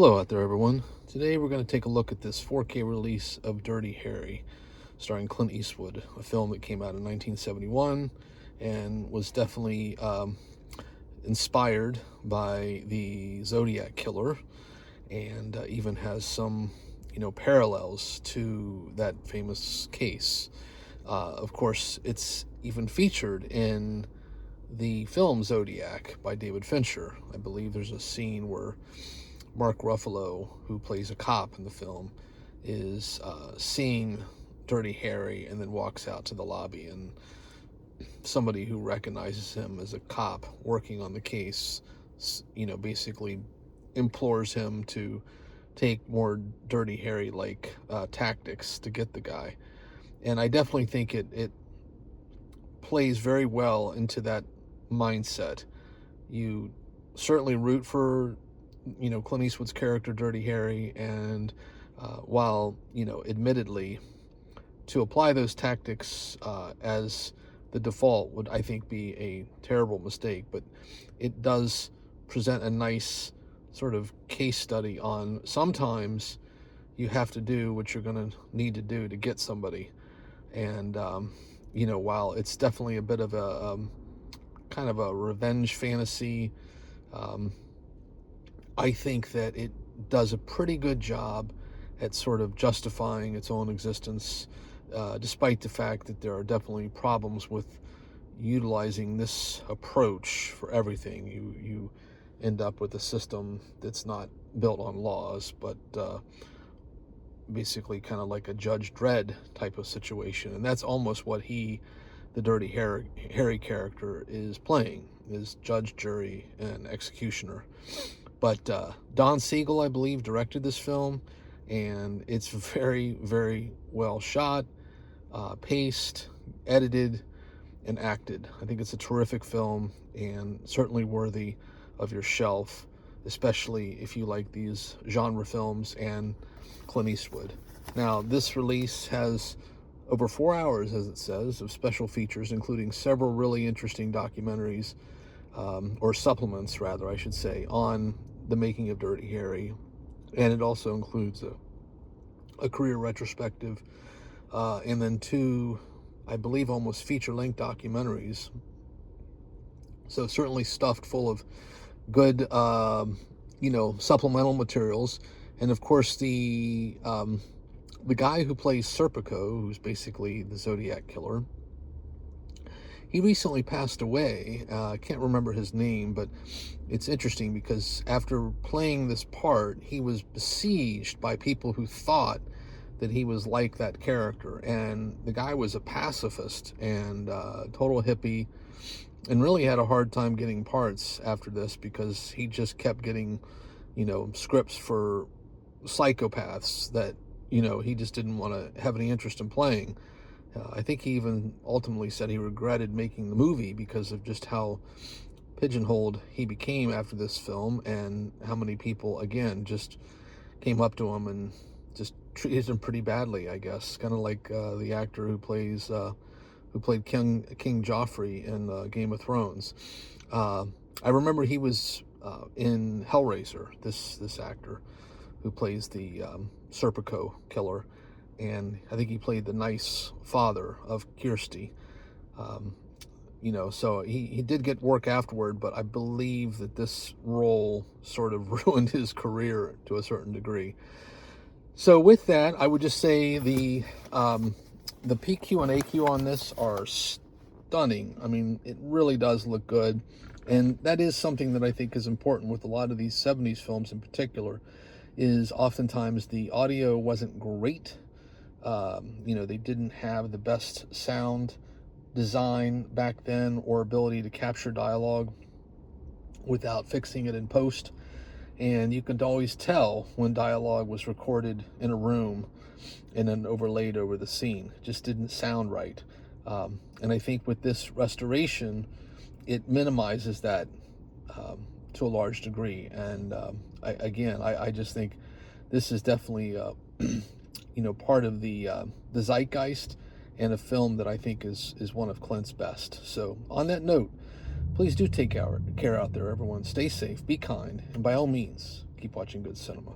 Hello out there, everyone. Today we're going to take a look at this 4K release of Dirty Harry, starring Clint Eastwood, a film that came out in 1971 and was definitely inspired by the Zodiac Killer, and even has some, parallels to that famous case. Of course, it's even featured in the film Zodiac by David Fincher. I believe there's a scene where Mark Ruffalo, who plays a cop in the film, is seeing Dirty Harry and then walks out to the lobby, and somebody who recognizes him as a cop working on the case, basically implores him to take more Dirty Harry like tactics to get the guy. And I definitely think it plays very well into that mindset. You certainly root for Clint Eastwood's character Dirty Harry, and while admittedly to apply those tactics as the default would, I think, be a terrible mistake, but it does present a nice sort of case study on sometimes you have to do what you're going to need to do to get somebody. And while it's definitely a bit of a kind of a revenge fantasy, I think that it does a pretty good job at sort of justifying its own existence, despite the fact that there are definitely problems with utilizing this approach for everything. You end up with a system that's not built on laws, but basically kind of like a Judge Dredd type of situation. And that's almost what the Dirty Harry character is playing, is judge, jury, and executioner. But Don Siegel, I believe, directed this film, and it's very, very well shot, paced, edited, and acted. I think it's a terrific film and certainly worthy of your shelf, especially if you like these genre films and Clint Eastwood. Now, this release has over 4 hours, as it says, of special features, including several really interesting documentaries, or supplements, rather, I should say, on the making of Dirty Harry. And it also includes a career retrospective, and then two, I believe, almost feature-length documentaries. So certainly stuffed full of good, supplemental materials. And of course, the guy who plays Serpico, who's basically the Zodiac Killer, he recently passed away. I can't remember his name, but it's interesting because after playing this part, he was besieged by people who thought that he was like that character. And the guy was a pacifist and total hippie, and really had a hard time getting parts after this because he just kept getting, scripts for psychopaths that, he just didn't want to have any interest in playing. I think he even ultimately said he regretted making the movie because of just how pigeonholed he became after this film, and how many people, again, just came up to him and just treated him pretty badly, I guess. Kind of like the actor who played King Joffrey in Game of Thrones. I remember he was in Hellraiser, this actor who plays the Serpico killer, and I think he played the nice father of Kirsty. So he did get work afterward, but I believe that this role sort of ruined his career to a certain degree. So with that, I would just say the PQ and AQ on this are stunning. I mean, it really does look good, and that is something that I think is important with a lot of these 70s films in particular, is oftentimes the audio wasn't great. They didn't have the best sound design back then or ability to capture dialogue without fixing it in post. And you could always tell when dialogue was recorded in a room and then overlaid over the scene. It just didn't sound right. And I think with this restoration, it minimizes that to a large degree. And I just think this is definitely part of the zeitgeist, and a film that I think is one of Clint's best. So on that note, please do take care out there, everyone. Stay safe, be kind, and by all means, Keep watching good cinema.